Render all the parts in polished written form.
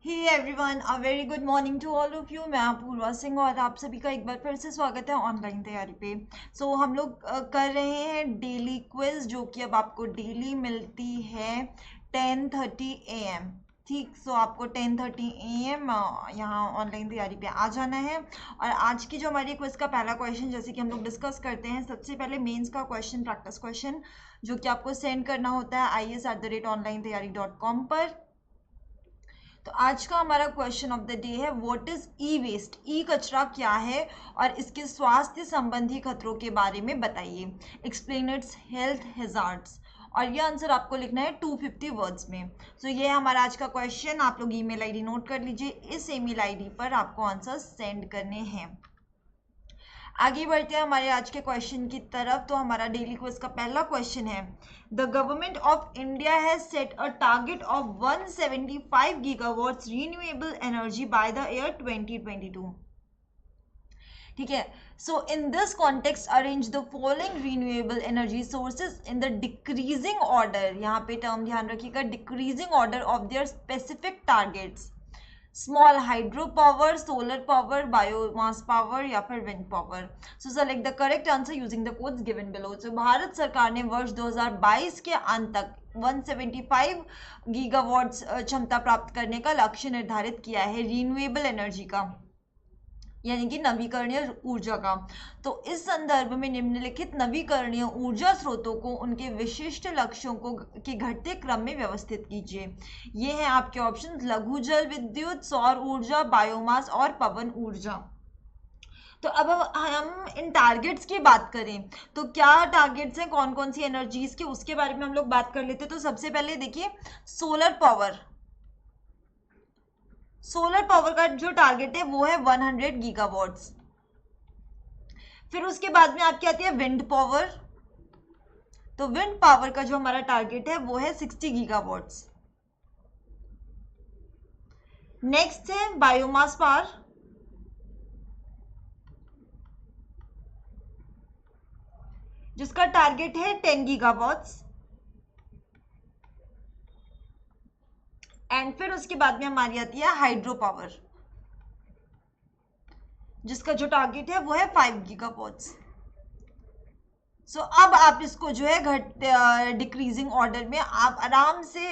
Hey everyone, a very good morning to all of you. मैं अपूर्वा सिंह और आप सभी का एक बार फिर से स्वागत है ऑनलाइन तैयारी पे। हम लोग कर रहे हैं डेली क्विज, जो कि अब आपको डेली मिलती है 10:30 AM। ठीक, आपको 10:30 AM यहाँ ऑनलाइन तैयारी पे आ जाना है। और आज की जो हमारी क्विज का पहला क्वेश्चन, जैसे कि हम लोग डिस्कस करते हैं, सबसे पहले मेंस का क्वेश्चन, प्रैक्टिस क्वेश्चन, जो कि आपको सेंड करना होता है IAS@onlinetayari.com पर। तो आज का हमारा क्वेश्चन ऑफ द डे है, व्हाट इज ई वेस्ट। ई कचरा क्या है और इसके स्वास्थ्य संबंधी खतरों के बारे में बताइए। Explain it's health hazards. और ये आंसर आपको लिखना है 250 वर्ड्स में। ये है हमारा आज का क्वेश्चन। आप लोग ईमेल आईडी नोट कर लीजिए, इस ईमेल आईडी पर आपको आंसर सेंड करने हैं। आगे बढ़ते हैं हमारे आज के क्वेश्चन की तरफ। तो हमारा डेली क्विज का पहला क्वेश्चन है, the government of India has set a target of 175 gigawatts renewable energy by the year 2022। ठीक है, in this context arrange the following renewable energy sources in the decreasing order. यहाँ पे term ध्यान रखिएगा, decreasing order of their specific targets. Small hydro power, solar power, biomass power या फिर wind power. Select the correct answer using the codes given below. Bharat सरकार ने वर्ष 2022 के अंत तक 175 गीगावाट्स क्षमता प्राप्त करने का लक्ष्य निर्धारित किया है रीन्यूएबल एनर्जी का, यानी कि नवीकरणीय ऊर्जा का। तो इस संदर्भ में निम्नलिखित नवीकरणीय ऊर्जा स्रोतों को उनके विशिष्ट लक्ष्यों को के घटते क्रम में व्यवस्थित कीजिए। ये हैं आपके ऑप्शन, लघु जल विद्युत, सौर ऊर्जा, बायोमास और पवन ऊर्जा। तो अब हम इन टारगेट्स की बात करें तो क्या टारगेट्स हैं, कौन कौन सी एनर्जीज के, उसके बारे में हम लोग बात कर लेते हैं। तो सबसे पहले देखिए, सोलर पावर। सोलर पावर का जो टारगेट है वो है 100 गीगावाट्स। फिर उसके बाद में आपकी आती है विंड पावर। तो विंड पावर का जो हमारा टारगेट है वो है 60 गीगावाट्स। नेक्स्ट है बायोमास पावर, जिसका टारगेट है 10 गीगावाट्स। एंड फिर उसके बाद में हमारी आती है हाइड्रो पावर, जिसका जो टारगेट है वो है 5 गीगावाट्स। अब आप इसको जो है डिक्रीजिंग ऑर्डर में आप आराम से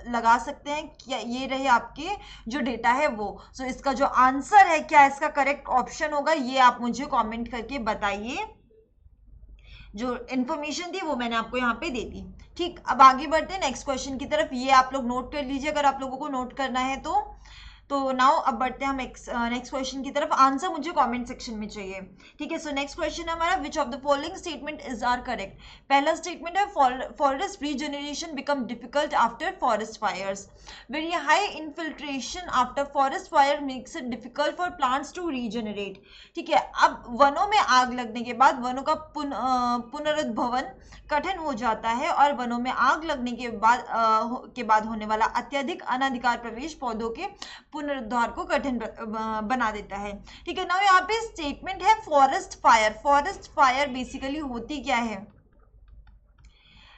लगा सकते हैं। क्या ये रहे आपके जो डेटा है वो। इसका जो आंसर है, क्या इसका करेक्ट ऑप्शन होगा, ये आप मुझे कमेंट करके बताइए। जो इन्फॉर्मेशन थी वो मैंने आपको यहाँ पे दे दी। ठीक, अब आगे बढ़ते हैं नेक्स्ट क्वेश्चन की तरफ। ये आप लोग नोट कर लीजिए अगर आप लोगों को नोट करना है तो नाउ अब बढ़ते हैं हम नेक्स्ट क्वेश्चन की तरफ। आंसर मुझे कमेंट सेक्शन में चाहिए। ठीक है, नेक्स्ट क्वेश्चन है हमारा, which of the following statement is are correct. पहला स्टेटमेंट है, forest regeneration become difficult after forest fires. Very high infiltration after forest fire makes it difficult for plants to regenerate. ठीक है, अब वनों में आग लगने के बाद वनों का पुनरुद्भवन कठिन हो जाता है और वनों में आग लगने के बाद होने वाला अत्यधिक अनाधिकार प्रवेश पौधों के पुनरुद्धार को कठिन बना देता है। ठीक है, नाउ यहाँ पे स्टेटमेंट है forest fire. Forest fire basically होती क्या है,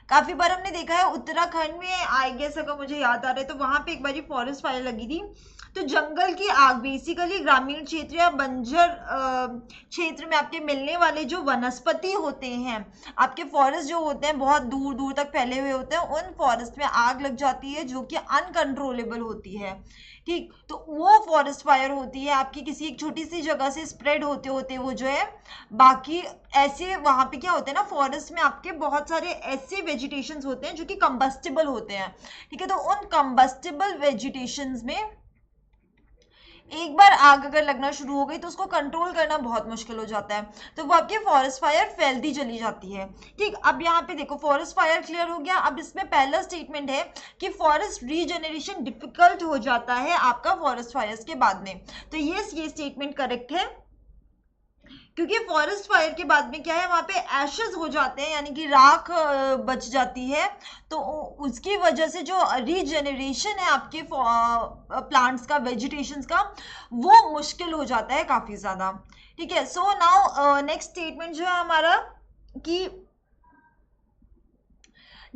काफी बार हमने देखा है उत्तराखंड में, आई गेस अगर मुझे याद आ रहा है तो वहां पे एक बार फॉरेस्ट फायर लगी थी। तो जंगल की आग बेसिकली ग्रामीण क्षेत्र या बंजर क्षेत्र में आपके मिलने वाले जो वनस्पति होते हैं, आपके फॉरेस्ट जो होते हैं बहुत दूर दूर तक फैले हुए होते हैं, उन फॉरेस्ट में आग लग जाती है जो कि अनकंट्रोलेबल होती है। ठीक, तो वो फॉरेस्ट फायर होती है आपकी किसी एक छोटी सी जगह से स्प्रेड होते होते वो जो है बाकी ऐसे वहां पे क्या होते हैं ना, फॉरेस्ट में आपके बहुत सारे ऐसे वेजिटेशंस होते हैं जो कि कंबस्टिबल होते हैं। ठीक है, तो उन कंबस्टिबल वेजिटेशंस में एक बार आग अगर लगना शुरू हो गई तो उसको कंट्रोल करना बहुत मुश्किल हो जाता है, तो वो आपकी फॉरेस्ट फायर फैलती चली जाती है। ठीक, अब यहाँ पे देखो फॉरेस्ट फायर क्लियर हो गया। अब इसमें पहला स्टेटमेंट है कि फॉरेस्ट रीजनरेशन डिफिकल्ट हो जाता है आपका फॉरेस्ट फायर्स के बाद में। तो ये स्टेटमेंट करेक्ट है, क्योंकि फॉरेस्ट फायर के बाद में क्या है, वहां पे एशेस हो जाते हैं, यानी कि राख बच जाती है। तो उसकी वजह से जो रीजनरेशन है आपके प्लांट्स का, वेजिटेशंस का, वो मुश्किल हो जाता है काफी ज्यादा। ठीक है, नाउ नेक्स्ट स्टेटमेंट जो है हमारा कि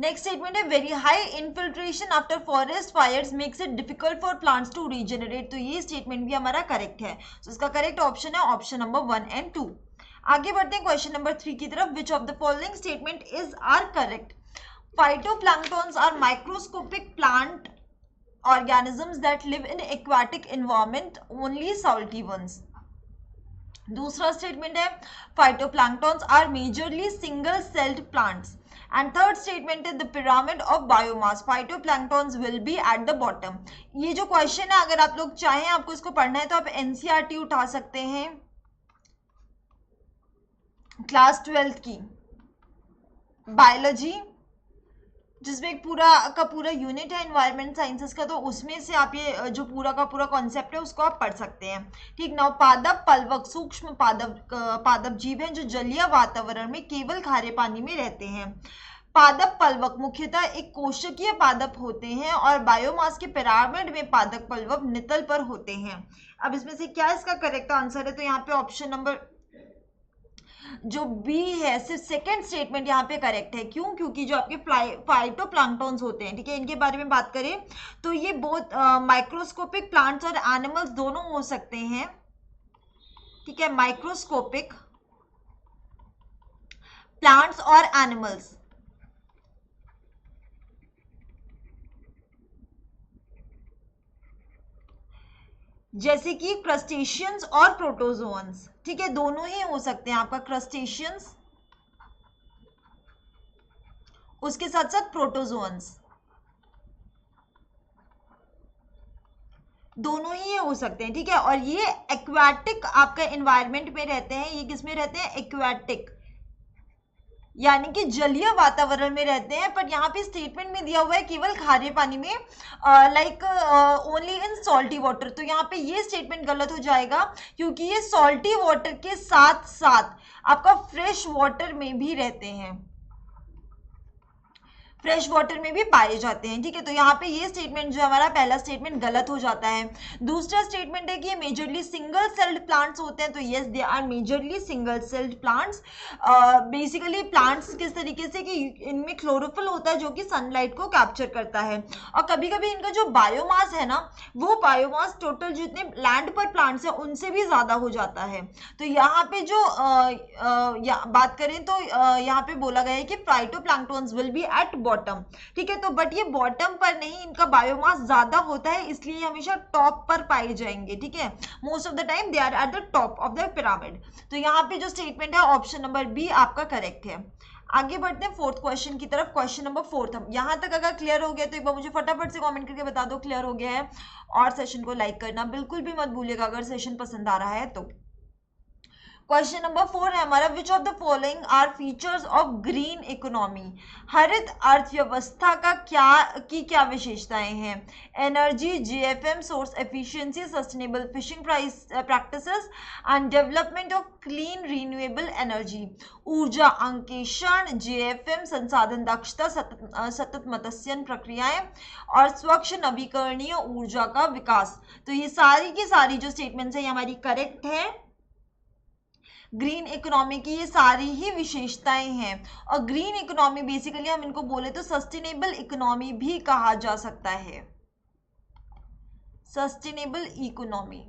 नेक्स्ट स्टेटमेंट है very high infiltration after forest fires makes it difficult for plants to regenerate. तो ये स्टेटमेंट भी हमारा करेक्ट है। तो इसका करेक्ट ऑप्शन है ऑप्शन नंबर 1 एंड 2। आगे बढ़ते हैं क्वेश्चन नंबर 3 की तरफ। Which of the following statement is are correct? Phytoplanktons are microscopic plant organisms that live in aquatic environment, only salty ones। दूसरा स्टेटमेंट है phytoplanktons are majorly single celled plants. And third statement है the pyramid of biomass, phytoplanktons will be at the bottom. ये जो question है, अगर आप लोग चाहें आपको इसको पढ़ना है तो आप एनसीईआरटी उठा सकते हैं क्लास 12 की बायोलॉजी, जिसमें एक पूरा का पूरा यूनिट है एनवायरमेंट साइंसेस का, तो उसमें से आप ये जो पूरा का पूरा कॉन्सेप्ट है उसको आप पढ़ सकते हैं। ठीक ना। पादप पलवक सूक्ष्म पादप जीव हैं जो जलीय वातावरण में केवल खारे पानी में रहते हैं। पादप पलवक मुख्यतः एक कोशिकीय पादप होते हैं और बायोमास के पिरामिड में पादप पलवक नितल पर होते हैं। अब इसमें से क्या इसका करेक्ट आंसर है? तो यहाँ पे ऑप्शन नंबर जो बी है, सिर्फ सेकंड स्टेटमेंट यहाँ पे करेक्ट है। क्यों? क्योंकि जो आपके फाइटोप्लैंक्टन्स होते हैं, ठीक है, इनके बारे में बात करें तो ये बहुत माइक्रोस्कोपिक प्लांट्स और एनिमल्स दोनों हो सकते हैं। ठीक है, माइक्रोस्कोपिक प्लांट्स और एनिमल्स, जैसे कि क्रस्टेशियंस और प्रोटोजोअन्स। ठीक है, दोनों ही हो सकते हैं आपका क्रस्टेशियंस, उसके साथ साथ प्रोटोजोअन्स, दोनों ही हो सकते हैं। ठीक है, और ये एक्वाटिक आपका एनवायरनमेंट में रहते हैं। ये किस में रहते हैं? एक्वाटिक, यानी कि जलीय वातावरण में रहते हैं। पर यहाँ पे स्टेटमेंट में दिया हुआ है केवल खारे पानी में, like only in salty water. तो यहाँ पे ये स्टेटमेंट गलत हो जाएगा, क्योंकि ये सॉल्टी वाटर के साथ साथ आपका फ्रेश वाटर में भी रहते हैं, फ्रेश वाटर में भी पाए जाते हैं। ठीक है, तो यहाँ पे ये स्टेटमेंट जो हमारा पहला स्टेटमेंट गलत हो जाता है। दूसरा स्टेटमेंट है कि ये मेजरली सिंगल सेल्ड प्लांट्स होते हैं। तो yes, they are majorly single celled plants. Basically plants किस तरीके से कि इनमें क्लोरोफिल होता है जो कि सनलाइट को कैप्चर करता है, और कभी कभी इनका जो बायोमास है ना, वो बायोमास टोटल जितने लैंड पर प्लांट्स है उनसे भी ज्यादा हो जाता है। तो यहाँ पे जो बात करें तो यहाँ पे बोला गया है कि phytoplanktons will be at bottom. ठीक है, तो बट ये बॉटम पर नहीं, इनका बायोमास ज्यादा होता है, इसलिए हमेशा टॉप पर पाए जाएंगे। ठीक है, most of the time they are at the top of the pyramid. तो यहाँ पे जो स्टेटमेंट है ऑप्शन नंबर बी आपका करेक्ट है। आगे बढ़ते हैं फोर्थ क्वेश्चन की तरफ। क्वेश्चन नंबर 4 यहाँ तक अगर क्लियर हो गया तो एक बार मुझे फटाफट से कमेंट करके बता दो क्लियर हो गया है, और सेशन को लाइक करना बिल्कुल भी मत भूलिएगा अगर सेशन पसंद आ रहा है तो। क्वेश्चन नंबर 4 है हमारा, which of the following are features of green economy? हरित अर्थव्यवस्था का क्या विशेषताएं हैं? Energy, GFM, source efficiency, sustainable fishing practices and development of clean renewable energy. ऊर्जा अंकेक्षण, जीएफएम, संसाधन दक्षता, सतत मत्स्यन प्रक्रियाएं और स्वच्छ नवीकरणीय ऊर्जा का विकास। तो ये सारी की सारी जो स्टेटमेंट्स है ये हमारी करेक्ट है। ग्रीन इकोनॉमी की ये सारी ही विशेषताएं हैं, और ग्रीन इकोनॉमी बेसिकली हम इनको बोले तो सस्टेनेबल इकोनॉमी भी कहा जा सकता है, सस्टेनेबल इकोनॉमी।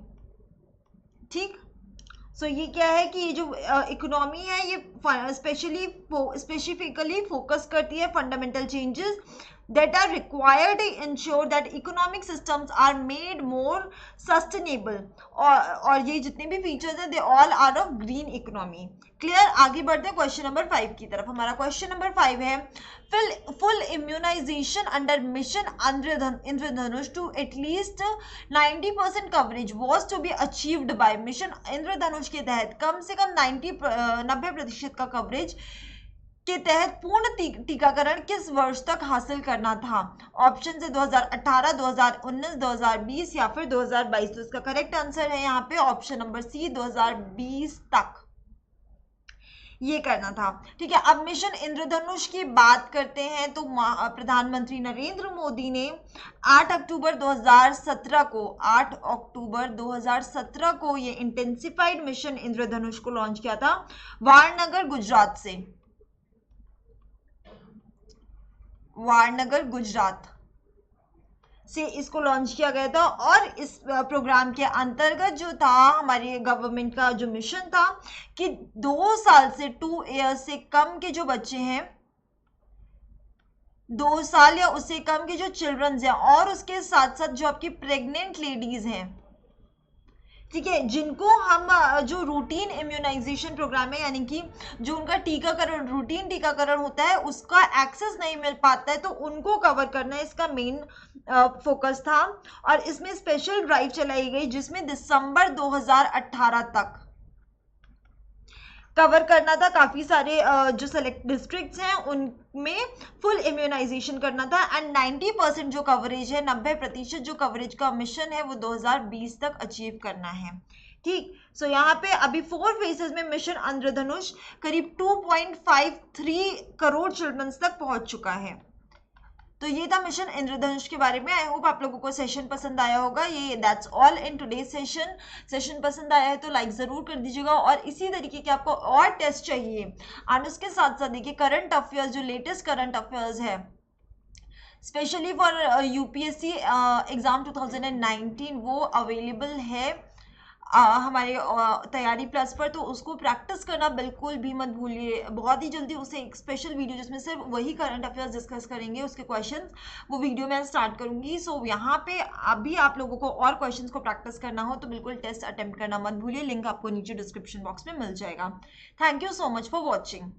ठीक, सो ये क्या है कि ये जो इकोनॉमी है ये स्पेसिफिकली फोकस करती है fundamental changes that are required to ensure that economic systems are made more sustainable। और ये जितने भी फीचर्स हैं they all are of green economy. Clear. आगे बढ़ते हैं क्वेश्चन नंबर 5 की तरफ। हमारा क्वेश्चन नंबर 5 है, full immunization under mission Indradhanush to at least 90% coverage was to be achieved by mission Indradhanush के तहत कम से कम 90% का कवरेज के तहत पूर्ण टीकाकरण किस वर्ष तक हासिल करना था? ऑप्शन है 2018, 2019, 2020 या फिर 2022। तो इसका करेक्ट आंसर है यहाँ पे ऑप्शन नंबर सी, 2020 तक ये करना था। ठीक है, अब मिशन इंद्रधनुष की बात करते हैं तो प्रधानमंत्री नरेंद्र मोदी ने 8 अक्टूबर 2017 को ये इंटेंसिफाइड मिशन इंद्रधनुष को लॉन्च किया था वारनगर गुजरात से। वारनगर गुजरात से इसको लॉन्च किया गया था। और इस प्रोग्राम के अंतर्गत जो था हमारी गवर्नमेंट का जो मिशन था कि 2 साल से 2 ईयर्स से कम के जो बच्चे हैं, 2 साल या उससे कम के जो चिल्ड्रंस हैं, और उसके साथ साथ जो आपकी प्रेग्नेंट लेडीज हैं, ठीक है, जिनको हम जो रूटीन इम्यूनाइजेशन प्रोग्राम है, यानी कि जो उनका टीकाकरण, रूटीन टीकाकरण होता है, उसका एक्सेस नहीं मिल पाता है, तो उनको कवर करना इसका मेन फोकस था। और इसमें स्पेशल ड्राइव चलाई गई जिसमें दिसंबर 2018 तक कवर करना था। काफ़ी सारे जो सेलेक्ट डिस्ट्रिक्ट्स हैं उनमें फुल इम्यूनाइजेशन करना था। एंड 90% जो कवरेज है, 90% जो कवरेज का मिशन है वो 2020 तक अचीव करना है। ठीक, सो यहाँ पे अभी 4 फेजेस में मिशन इंद्रधनुष करीब 2.53 करोड़ चिल्ड्रंस तक पहुंच चुका है। तो ये था मिशन इंद्रधनुष के बारे में। आई होप आप लोगों को सेशन पसंद आया होगा। ये that's all in today session पसंद आया है तो लाइक ज़रूर कर दीजिएगा। और इसी तरीके के आपको और टेस्ट चाहिए एंड उसके साथ साथ देखिए करंट अफेयर्स, जो लेटेस्ट करंट अफेयर्स है स्पेशली फॉर यूपीएससी एग्ज़ाम 2019, वो अवेलेबल है हमारे तैयारी प्लस पर। तो उसको प्रैक्टिस करना बिल्कुल भी मत भूलिए। बहुत ही जल्दी उसे एक स्पेशल वीडियो जिसमें सिर्फ वही करंट अफेयर्स डिस्कस करेंगे, उसके क्वेश्चंस, वो वीडियो मैं स्टार्ट करूंगी। सो यहाँ पे अभी आप लोगों को और क्वेश्चंस को प्रैक्टिस करना हो तो बिल्कुल टेस्ट अटेम्प्ट करना मत भूलिए। लिंक आपको नीचे डिस्क्रिप्शन बॉक्स में मिल जाएगा। Thank you so much for watching.